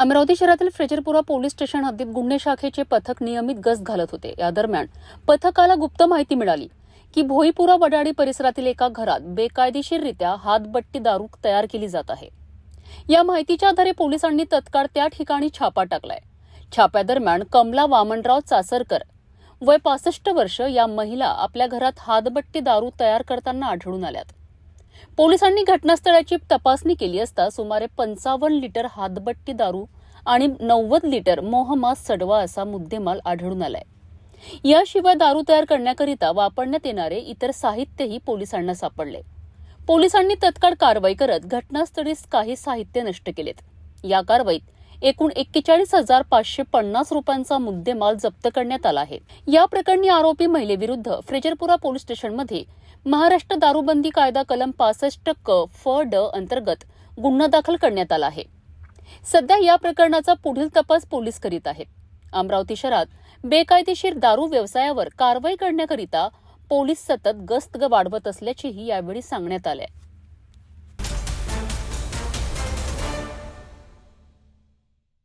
अमरावती शहरातील Frezarpura police station हद्दीत गुन्हे शाखेचे पथक नियमित गस्त घालत होते। या दरम्यान पथकाला गुप्त माहिती मिळाली की भोईपुरा वडाळी परिसरातील एका घरात बेकायदेशीररित्या हातबट्टी दारू तयार केली जात आहे। या माहितीच्या आधारे पोलिसांनी तत्काळ त्या ठिकाणी छापा टाकलाय। छाप्यादरम्यान कमला वामनराव चासरकर वय 65 वर्ष या महिला आपल्या घरात हातबट्टी दारू तयार करताना आढळून आल्यात। पोलिसांनी घटनास्थळाची तपासणी केली असता सुमारे 55 लिटर हातबट्टी दारू आणि 90 लिटर मोहमास सडवा असा मुद्देमाल आढळून आलाय। याशिवाय दारू तयार करण्याकरिता वापरण्यात येणारे इतर साहित्यही पोलिसांना सापडले। पोलिसांनी तत्काळ कारवाई करत घटनास्थळीच काही साहित्य नष्ट केलेत। या कारवाईत एकूण 41,550 रुपयांचा मुद्देमाल जप्त करण्यात आला आहे। या प्रकरणी आरोपी महिलेविरुद्ध फ्रेजरपुरा पोलीस स्टेशनमध्ये महाराष्ट्र दारूबंदी कायदा कलम 65 क फ ड अंतर्गत गुन्हा दाखल करण्यात आला आहे। सध्या या प्रकरणाचा पुढील तपास पोलीस करीत आहेत। अमरावती शहरात बेकायदेशीर दारू व्यवसायावर कारवाई करण्याकरिता पोलीस सतत गस्त वाढवत असल्याचेही यावेळी सांगण्यात आले।